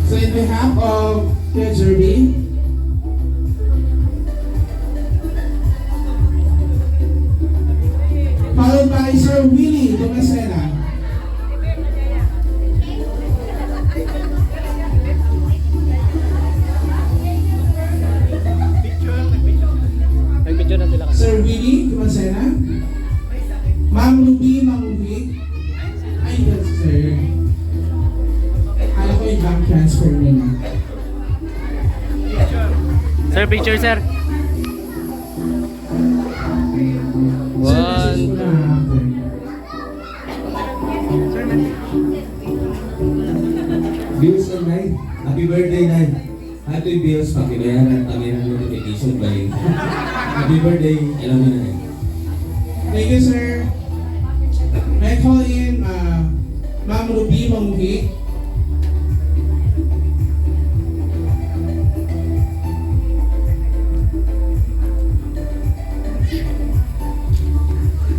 So in behalf of Kuya Jerby, followed by Sir Willie Dumesena. Nag-video na sila kanina. Sir Willie Dumesena. Ma'am Ruby Mangubig. Ay, yes, sir. Alam ko yung bank transfer nila. Sir, picture sir. One, two. Bills online. Happy birthday, Nay. Happy bills, pakibayaran kami ng notification by happy birthday. I love you, Nay. Thank you, sir. May I call in Ma'am Ruby Mangubig.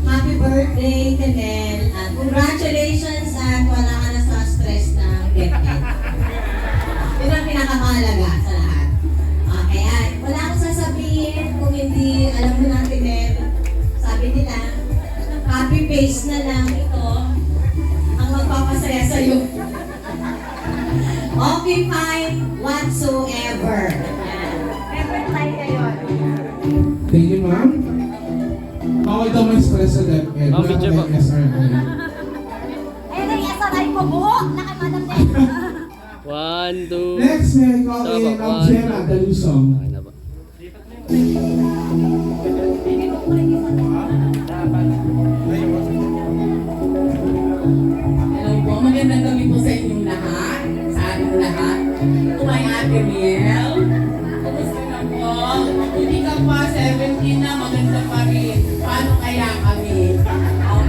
Happy birthday, Tenel. At congratulations at wala ka na sa stress ng birthday. Yun ang pinakamahalaga sa lahat. Kaya wala akong sasabihin kung hindi alam mo na, Tenel. Sabi nila, copy paste na lang ito ang magpapasaya sa'yo. Okay, fine, whatsoever. Never try kayo. Thank you, ma'am. Bawal daw may stress sa DepEd. Ma'am, video ba? Ayun ang SRI ko, buo! Nakamadam na yun. One, two. Next, may I call in One, Ma'am Jenna two. Dalusong. Okay na ba? Hello po, magandang gabi po sa inyong lahat, sa ating lahat. Ito ay Ate Miel. Kumusta na po? Hindi ka pa 17 na, maganda pa rin. Paano kaya kami? Opo.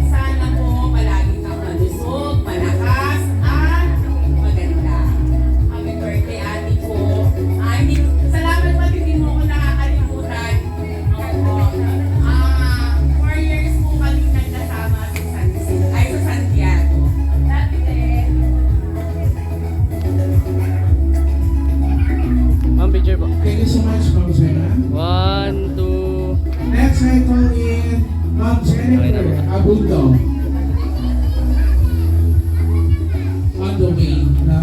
Sana po palagi kang malusog, malakas, at maganda. Happy birthday, Ate ko. Salamat pa, hindi mo ko nakakalimutan. Opo. 4 years po kami nagkasama sa Santiago. Dati din. Ma'am, picture po. Thank you so much, Ma'am Jenna. One, two. Next, may I call in Ma'am Jennifer Abundo. On the way na.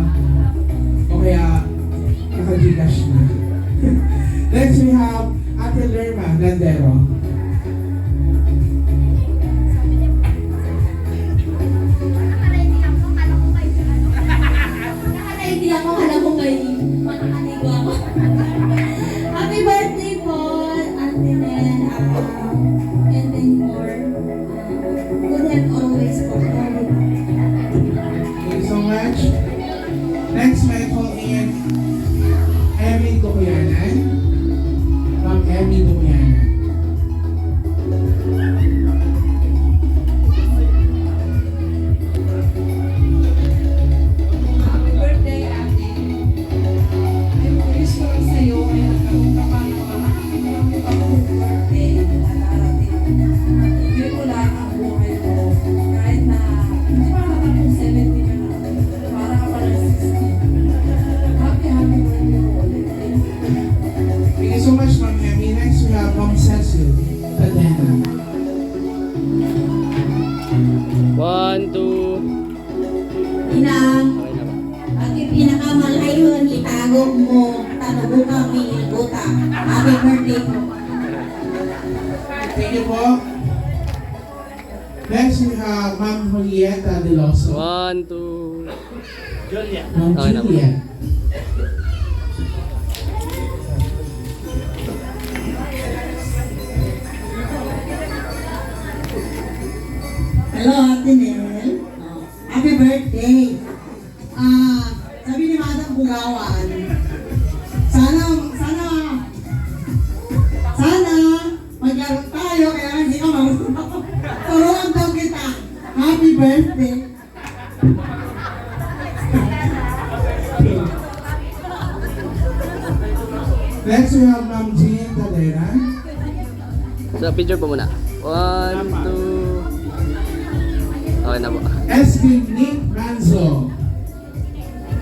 O kaya, naka-Gcash na. Next, we have Ate Lerma Landero. Nakaka-ready ako, alam ko may makakaligo ako. Happy birthday po, Ate Nel. And then more. Good health always po. Thank you so much. Next, may I call in Emmy Dukuyanan. Ma'am Emmy Dukuyanan. Happy birthday, Ate. Ay, wish ko rin sa'yo ay nagkaroon ka pa ng mga birthday na darating. Hindi ko lang ang buhay mo. Kahit na, hindi pa naman kung 70 ka na. Para ka pa ng 60. Happy birthday po ulit. Thank you so much, Ma'am Emmy. Next, we have Ma'am Cecil Tadena. One, two. Inang, Okay na ba? at yung pinakamalayon, itago mo, tanubo kami, buta. Happy birthday po. Thank you po. Next, we have Ma'am Julieta Deloso. One, two. Ma'am Okay na po. Juliet. Hello, Ate Nel. Happy birthday. Sabi ni Madam Bugawan, sana maglaro tayo, kaya hindi ka marunong. Turuan daw kita. Happy birthday. Next, we have Ma'am Jean Tadena. So, picture po muna. One, two. Okay na po. SB Nick Manzo.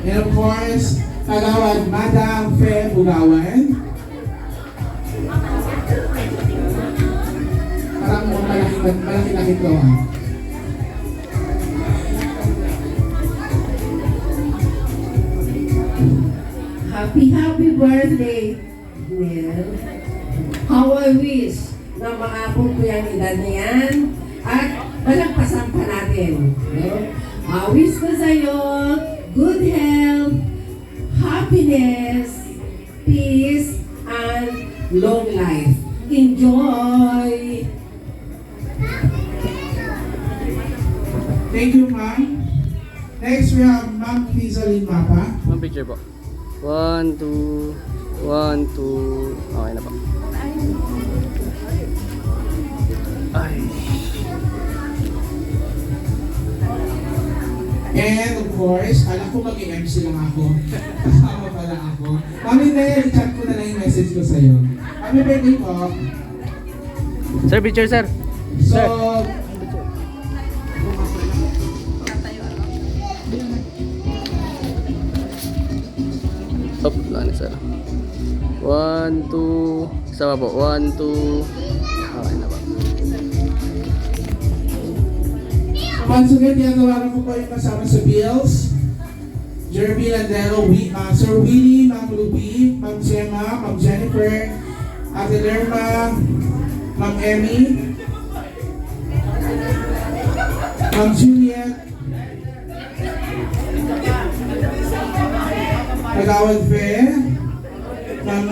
And of course, Kagawad Madam Fe Bugawan. Parang malaki-laki to ah. Happy birthday, Nel. How I wish na maabot ko yung edad na yan at malagpasan pa natin. No? Wish ko sa'yo good health, happiness, peace, and long life. Enjoy! Thank you, ma'am. Next, we have Ma'am Lizalyn Mapa. One picture po. 1, 2, 1, 2. Okay na po. Ay. And of course, alam ko mag-MC lang ako. Kasama pala ako. Mami Nel, chat ko na lang yung message ko sa'yo. Happy birthday po. Sir, picture sir. So, Stop lang sir. 1, 2. Isa pa po. 1, 2. Okay na po. once again, tinatawagan ko po yung kasama sa bills. Jeremy Landero, Sir Willie, Ma'am Ruby, Ma'am Gemma, Ma'am Jennifer, Ate Lerma, Ma'am Emmy, Ma'am Juliet, Kagawad Fe, Ma'am